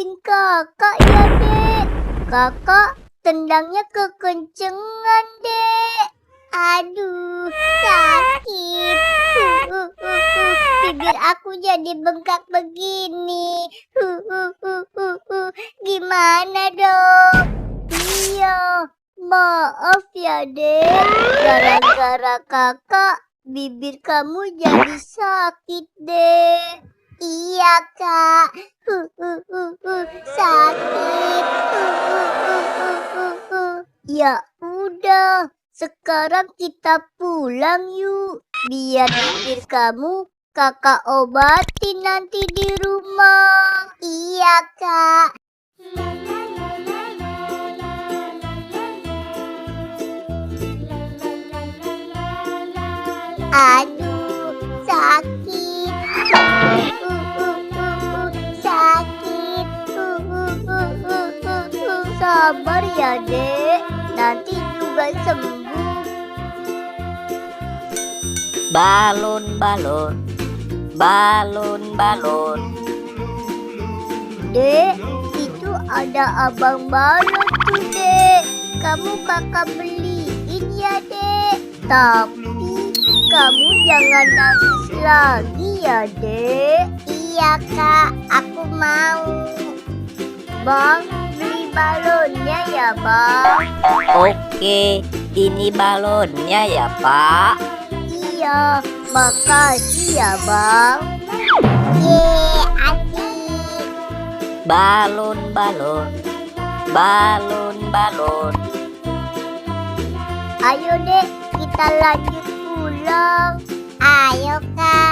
maafin kakak ya, Dek. Kakak tendangnya kekencengan, Dek. Aduh, sakit. Bibir aku jadi bengkak begini. Gimana dong? Iya, maaf ya, Dek. Gara-gara kakak, bibir kamu jadi sakit, Dek. Iya, Kak. Sakit. Ya udah, sekarang kita pulang yuk. Biar bibir kamu kakak obatin nanti di rumah. Iya, Kak. Aduh, sakit. Sakit. Sabar ya, Dek. Nanti juga sembuh. Balon, balon, balon, balon. Dek, itu ada abang balon tuh, Dek. Kamu kakak beliin ya, Dek. Tapi kamu jangan nangis lagi ya, Dek. Iya, Kak. Aku mau. Bang, beli balonnya ya, Bang. Oke, ini balonnya ya, Pak. Iya, makasih ya, Bang. Asik. Balon, balon, balon, balon. Ayo, Dek, kita lanjut pulang. Ayo, Kak.